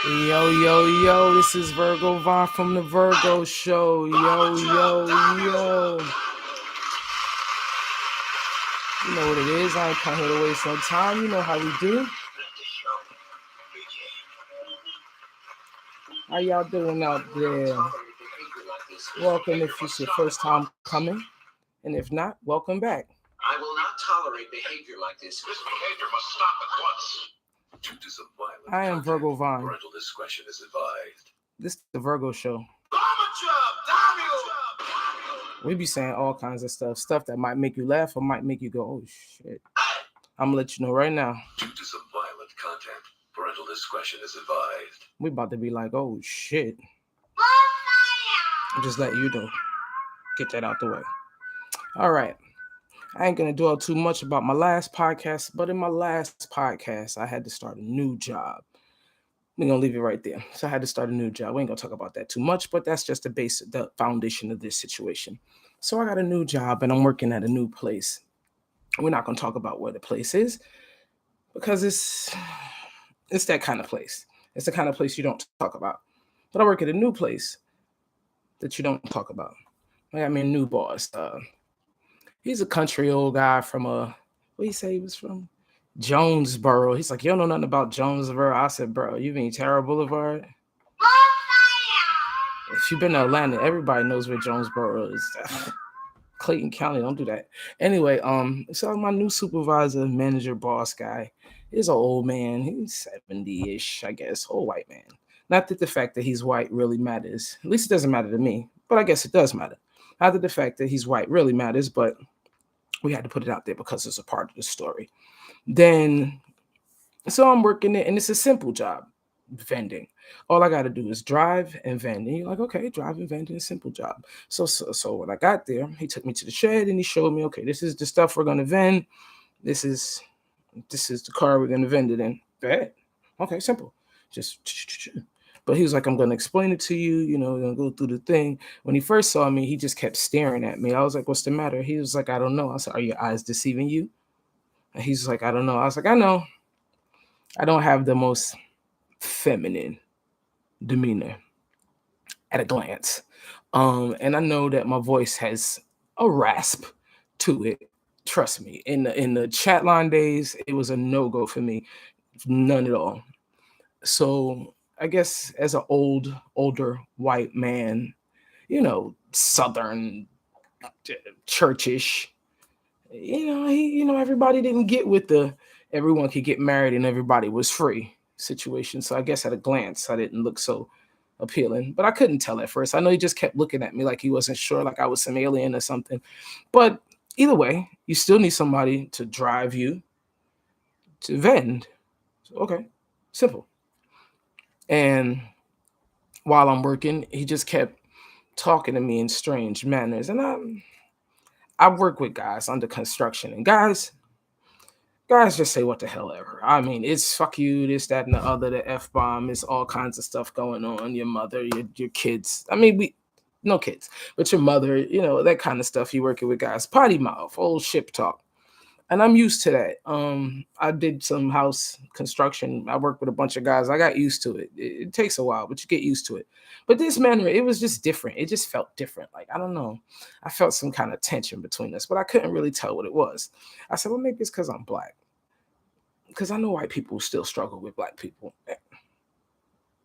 Yo, this is Virgo Vaughn from the Virgo Show. Yo. You know what it is. I ain't come here to waste no time. You know how we do. How y'all doing out there? Welcome if it's your first time coming. And if not, welcome back. I will not tolerate behavior like this. This behavior must stop at once. Due to some violent I am Virgo Vaughn. parental discretion is advised. This is the Virgo Show. We be saying all kinds of stuff that might make you laugh or might make you go, oh shit. I'm gonna let you know right now. Due to some violent content, parental discretion is advised. We about to be like, oh shit. I'm just letting you know. Get that out the way. All right. I ain't gonna dwell too much about my last podcast, but in my last podcast, I had to start a new job. We're gonna leave it right there. So I had to start a new job. We ain't gonna talk about that too much, but that's just the foundation of this situation. So I got a new job and I'm working at a new place. We're not gonna talk about where the place is because it's that kind of place. It's the kind of place you don't talk about. But I work at a new place that you don't talk about. I got me a new boss. He's a country old guy from what he say he was from? Jonesboro. He's like, you don't know nothing about Jonesboro. I said, bro, you mean Terra Boulevard? If you've been to Atlanta, everybody knows where Jonesboro is. Clayton County, don't do that. Anyway, so my new supervisor, manager, boss guy is an old man. He's 70-ish, I guess, old white man. Not that the fact that he's white really matters. At least it doesn't matter to me, but I guess it does matter. Not that the fact that he's white really matters, but we had to put it out there because it's a part of the story. Then, so I'm working it, and it's a simple job, vending. All I got to do is drive and vend. And you're like, okay, drive and vend is a simple job. So when I got there, he took me to the shed and he showed me, okay, this is the stuff we're gonna vend. This is the car we're gonna vend it in. Bad. Okay, simple. Just. But he was like, I'm gonna explain it to you. You know, we're gonna go through the thing. When he first saw me, he just kept staring at me. I was like, what's the matter? He was like, I don't know. I said, are your eyes deceiving you? And he's like, I don't know. I was like, I know. I don't have the most feminine demeanor at a glance. And I know that my voice has a rasp to it. Trust me. In the chat line days, it was a no-go for me. None at all. So I guess as an older white man, you know, Southern churchish, everybody didn't get with the everyone could get married and everybody was free situation. So I guess at a glance, I didn't look so appealing, but I couldn't tell at first. I know he just kept looking at me like he wasn't sure, like I was some alien or something. But either way, you still need somebody to drive you to vend. So, okay, simple. And while I'm working, he just kept talking to me in strange manners. And I work with guys under construction, and guys just say what the hell ever. I mean, it's fuck you, this, that, and the other, the F-bomb, it's all kinds of stuff going on. Your mother, your kids. I mean, no kids, but your mother, that kind of stuff. You working with guys, potty mouth, old ship talk. And I'm used to that. I did some house construction. I worked with a bunch of guys. I got used to it. It takes a while, but you get used to it. But this man, it was just different. It just felt different. Like, I don't know. I felt some kind of tension between us, but I couldn't really tell what it was. I said, well, maybe it's because I'm black. Because I know white people still struggle with black people.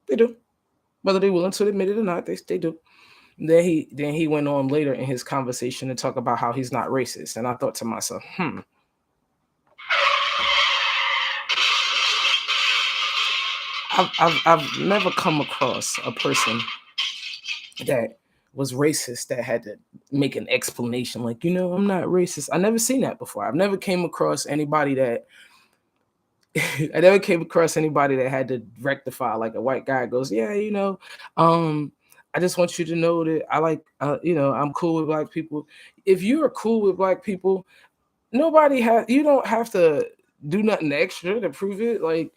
They do. Whether they're willing to admit it or not, they do. Then he went on later in his conversation to talk about how he's not racist. And I thought to myself, I've never come across a person that was racist that had to make an explanation like, I'm not racist. I never seen that before. I've never came across anybody that had to rectify, like a white guy goes, yeah, I just want you to know that I like, I'm cool with black people. If you are cool with black people, you don't have to do nothing extra to prove it. Like,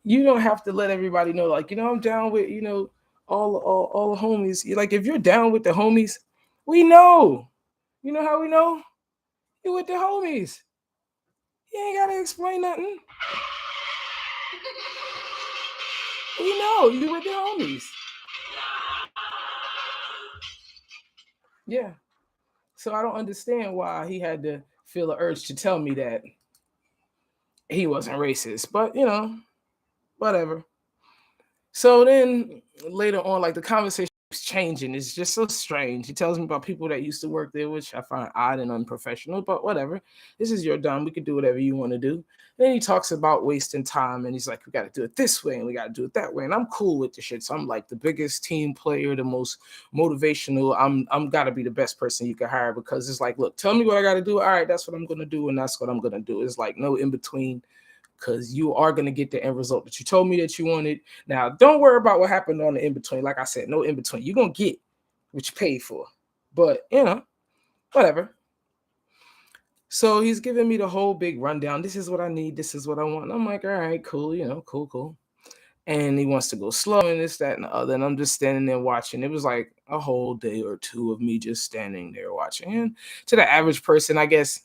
you don't have to let everybody know, like, I'm down with, all the homies. Like, if you're down with the homies, we know. You know how we know? You with the homies. You ain't gotta explain nothing. We know you were the homies. Yeah. So I don't understand why he had to feel the urge to tell me that he wasn't racist. But whatever. So then later on, like the conversation is changing. It's just so strange. He tells me about people that used to work there, which I find odd and unprofessional, but whatever. This is your dime. We can do whatever you want to do. Then he talks about wasting time and he's like, we got to do it this way and we got to do it that way. And I'm cool with the shit. So I'm like the biggest team player, the most motivational. I'm gotta be the best person you can hire because it's like, look, tell me what I got to do. All right, that's what I'm gonna do, and that's what I'm gonna do. It's like no in between because you are going to get the end result that you told me that you wanted. Now, don't worry about what happened on the in between. Like I said, no in between. You're going to get what you paid for. But, whatever. So he's giving me the whole big rundown. This is what I need. This is what I want. And I'm like, all right, cool, cool, cool. And he wants to go slow and this, that, and the other. And I'm just standing there watching. It was like a whole day or two of me just standing there watching. And to the average person, I guess,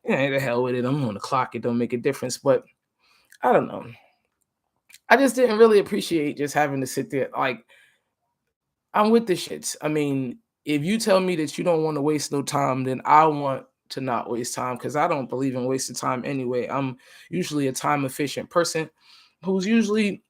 the hell with it. I'm on the clock. It don't make a difference. But I don't know. I just didn't really appreciate just having to sit there. Like, I'm with the shits. I mean, if you tell me that you don't want to waste no time, then I want to not waste time because I don't believe in wasting time anyway. I'm usually a time efficient person who's usually,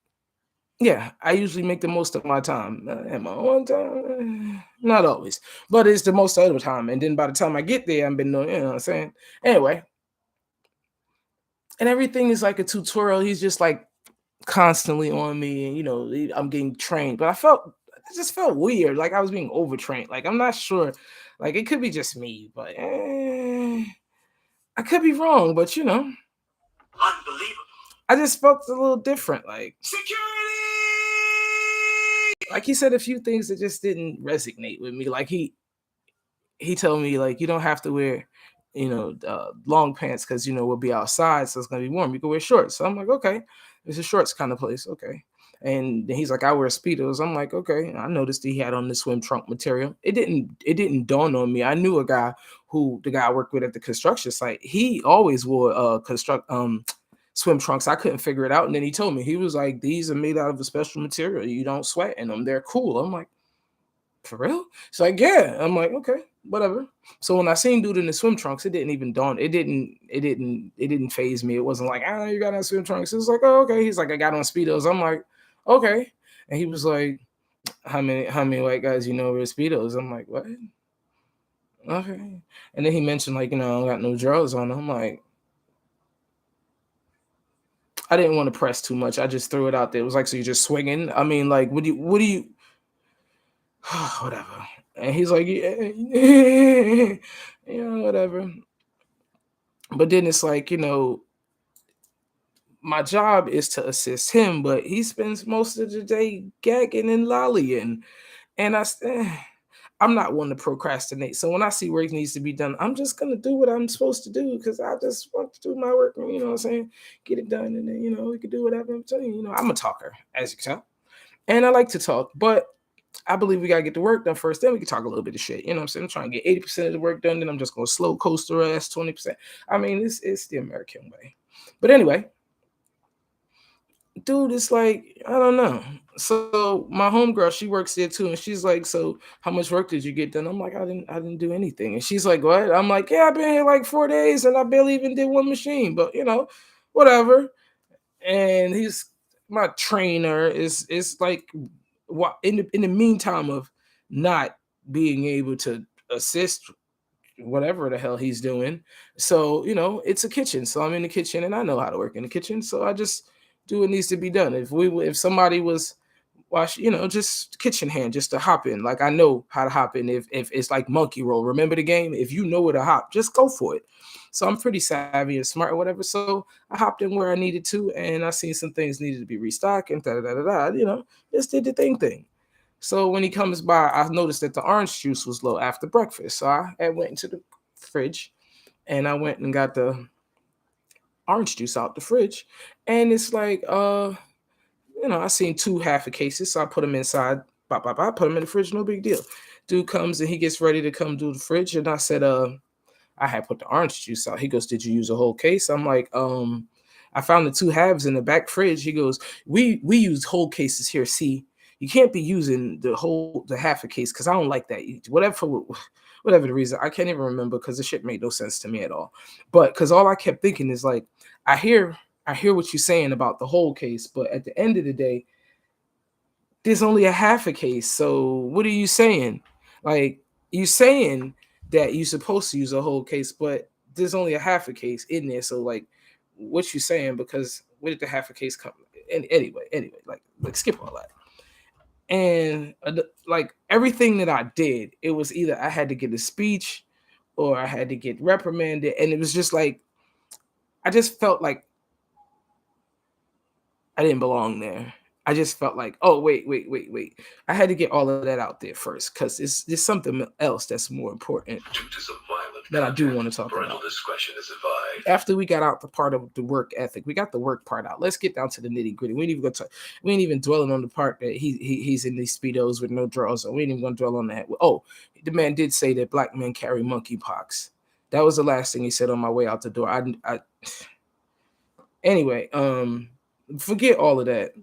yeah, I usually make the most of my time. Am I on time? Not always, but it's the most of the time. And then by the time I get there, I've been doing, you know what I'm saying? Anyway, and everything is like a tutorial. He's just like constantly on me, and I'm getting trained. But it just felt weird, like I was being overtrained. Like I'm not sure, like it could be just me, but I could be wrong. But Unbelievable. I just felt a little different. Security! Like he said a few things that just didn't resonate with me. Like he told me like you don't have to wear long pants because we'll be outside, so it's gonna be warm. You can wear shorts. So I'm like, okay, it's a shorts kind of place, okay. And then he's like, I wear speedos. I'm like, okay. I noticed he had on the swim trunk material. It didn't dawn on me. I knew a guy the guy I worked with at the construction site. He always wore swim trunks. I couldn't figure it out, and then he told me he was like, these are made out of a special material. You don't sweat in them. They're cool. I'm like, for real? It's like, yeah. I'm like, okay, whatever. So when I seen dude in the swim trunks, it didn't even dawn. It didn't phase me. It wasn't like, you got on swim trunks. It was like, oh, okay. He's like, I got on speedos. I'm like, okay. And he was like, how many white guys wear speedos? I'm like, what? Okay. And then he mentioned like, I don't got no drawers on. I'm like, I didn't want to press too much. I just threw it out there. It was like, so you're just swinging. I mean, like, what do you whatever. And he's like, yeah, whatever. But then it's like, my job is to assist him, but he spends most of the day gagging and lollying. And I'm not one to procrastinate. So when I see work needs to be done, I'm just gonna do what I'm supposed to do because I just want to do my work. You know what I'm saying? Get it done, and then we can do whatever I'm telling you. I'm a talker, as you can tell, and I like to talk, but I believe we gotta get the work done first. Then we can talk a little bit of shit. You know what I'm saying? I'm trying to get 80% of the work done. Then I'm just gonna slow coast the rest 20%. I mean, it's the American way. But anyway, dude, it's like I don't know. So my homegirl, she works there too, and she's like, "So how much work did you get done?" I'm like, "I didn't do anything." And she's like, "What?" I'm like, "Yeah, I've been here like 4 days, and I barely even did one machine, but whatever." And he's my trainer is like what in the meantime of not being able to assist whatever the hell he's doing. So it's a kitchen, so I'm in the kitchen and I know how to work in the kitchen, so I just do what needs to be done. If somebody was wash, just kitchen hand, just to hop in. Like I know how to hop in. If it's like monkey roll, remember the game? If you know where to hop, just go for it. So I'm pretty savvy and smart or whatever. So I hopped in where I needed to, and I seen some things needed to be restocked and da da da da. Just did the thing. So when he comes by, I noticed that the orange juice was low after breakfast. So I went into the fridge and I went and got the orange juice out the fridge. And it's like, I seen two half a cases, so I put them inside. Bop, bop, bop, put them in the fridge, no big deal. Dude comes and he gets ready to come do the fridge, and I said, I had put the orange juice out. He goes, "Did you use a whole case?" I'm like, I found the two halves in the back fridge. He goes, we use whole cases here. See, you can't be using the half a case because I don't like that. Whatever the reason, I can't even remember because the shit made no sense to me at all. But because all I kept thinking is like, I hear I hear what you're saying about the whole case, but at the end of the day, there's only a half a case. So what are you saying? Like you saying that you're supposed to use a whole case, but there's only a half a case in there. So like, what you saying? Because where did the half a case come? And anyway, like skip all that. And like everything that I did, it was either I had to get a speech or I had to get reprimanded, and it was just like I just felt like I didn't belong there. I just felt like, oh wait. I had to get all of that out there first because there's something else that's more important Due to some violent that I do content, want to talk parental about. discretion is advised. After we got out the part of the work ethic, we got the work part out. Let's get down to the nitty gritty. We ain't even gonna talk. We ain't even dwelling on the part that he's in these speedos with no drawers. So we ain't even gonna dwell on that. Oh, the man did say that black men carry monkeypox. That was the last thing he said on my way out the door. I anyway. Forget all of that.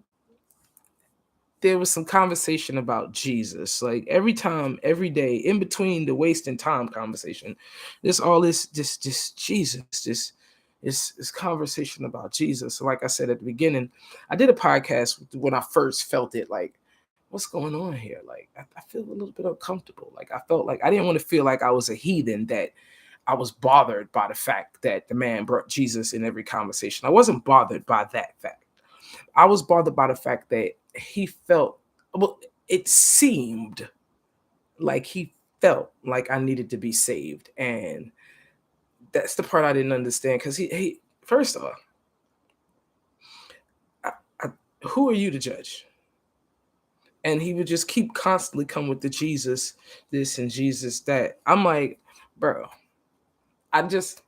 There was some conversation about Jesus. Like every time, every day, in between the wasting time conversation, there's all this Jesus, this conversation about Jesus. So like I said at the beginning, I did a podcast when I first felt it. Like, what's going on here? Like, I feel a little bit uncomfortable. Like, I felt like I didn't want to feel like I was a heathen. That I was bothered by the fact that the man brought Jesus in every conversation. I wasn't bothered by that fact. I was bothered by the fact that he felt, well, it seemed like he felt like I needed to be saved. And that's the part I didn't understand because he first of all, I, I, who are you to judge? And he would just keep constantly come with the Jesus this and Jesus that. I'm like, bro, I just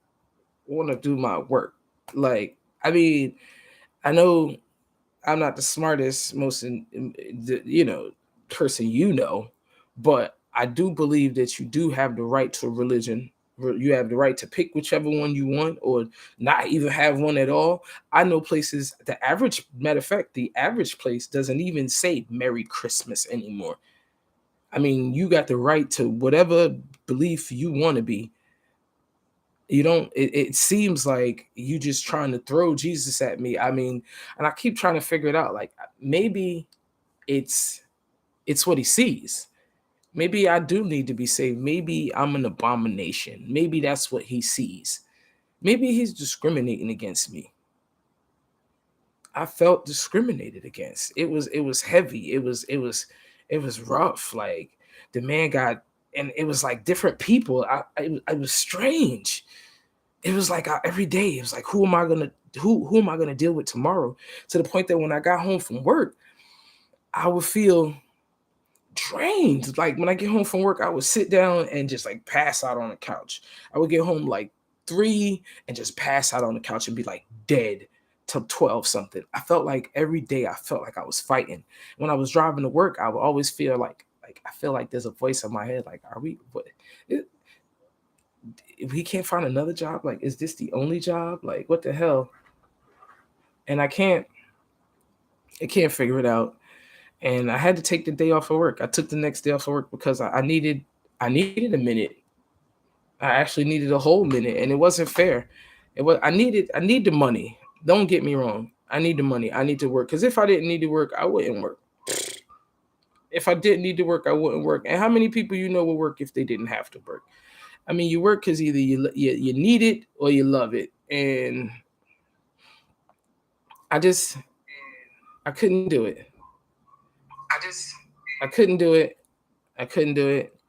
want to do my work. Like, I mean, I know I'm not the smartest, most person but I do believe that you do have the right to religion. You have the right to pick whichever one you want, or not even have one at all. I know places. The average, matter of fact, the average place doesn't even say Merry Christmas anymore. I mean, you got the right to whatever belief you want to be. You don't. It seems like you just trying to throw Jesus at me. I mean, and I keep trying to figure it out. Like maybe it's it's what he sees. Maybe I do need to be saved. Maybe I'm an abomination. Maybe that's what he sees. Maybe he's discriminating against me. I felt discriminated against. It was heavy. It was rough. Like the man got, and it was like different people. It was strange. It was like every day. It was like who am I gonna deal with tomorrow? To the point that when I got home from work, I would feel drained. Like when I get home from work, I would sit down and just like pass out on the couch. I would get home like 3 and just pass out on the couch and be like dead till 12 something. I felt like every day I felt like I was fighting. When I was driving to work, I would always feel like I feel like there's a voice in my head like, are we what if we can't find another job? Like, is this the only job? Like, what the hell? And I can't figure it out. And I had to take the day off of work. I took the next day off of work because I needed a minute. I actually needed a whole minute, and it wasn't fair. I need the money. Don't get me wrong. I need the money. I need to work because if I didn't need to work, I wouldn't work. If I didn't need to work, I wouldn't work. And how many people would work if they didn't have to work? I mean, you work because either you need it or you love it, and I just I couldn't do it. I couldn't do it. I couldn't do it.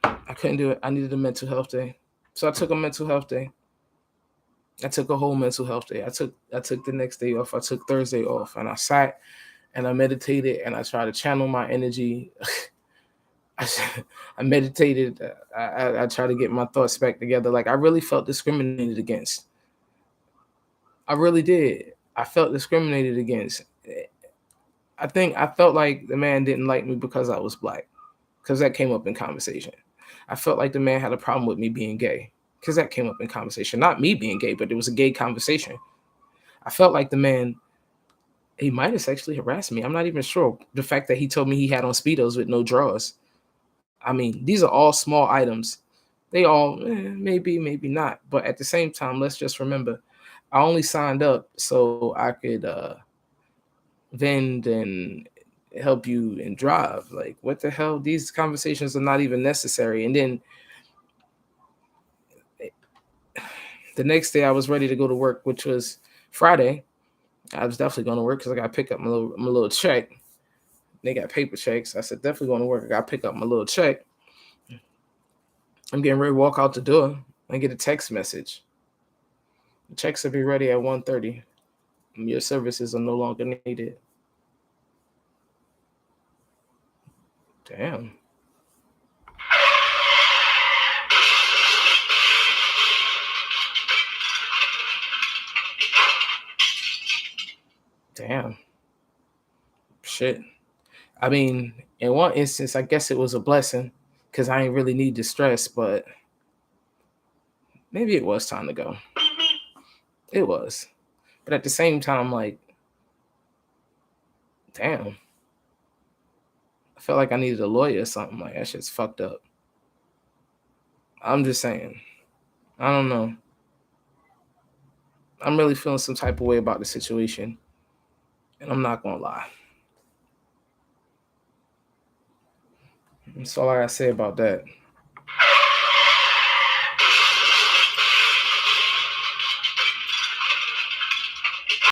I couldn't do it. I needed a mental health day. So I took a mental health day. I took a whole mental health day. I took the next day off. I took Thursday off and I sat and I meditated and I tried to channel my energy. I, I meditated. I tried to get my thoughts back together. Like I really felt discriminated against. I really did. I felt discriminated against. I think I felt like the man didn't like me because I was black, because that came up in conversation. I felt like the man had a problem with me being gay, because that came up in conversation. Not me being gay, but it was a gay conversation. I felt like the man, he might have sexually harassed me. I'm not even sure. The fact that he told me he had on speedos with no drawers. I mean, these are all small items. They all maybe, maybe not. But at the same time, let's just remember, I only signed up so I could vend and help you and drive. Like, what the hell? These conversations are not even necessary. And then the next day, I was ready to go to work, which was Friday. I was definitely going to work because I got to pick up my little check. They got paper checks. I said, definitely going to work. I got to pick up my little check. I'm getting ready to walk out the door and get a text message. The checks will be ready at 1:30. Your services are no longer needed. Damn. Damn. Shit. I mean, in one instance, I guess it was a blessing because I ain't really need the stress, but maybe it was time to go. It was. But at the same time, like, damn. I felt like I needed a lawyer or something. Like, that shit's fucked up. I'm just saying. I don't know. I'm really feeling some type of way about the situation. And I'm not going to lie. That's all I got to say about that.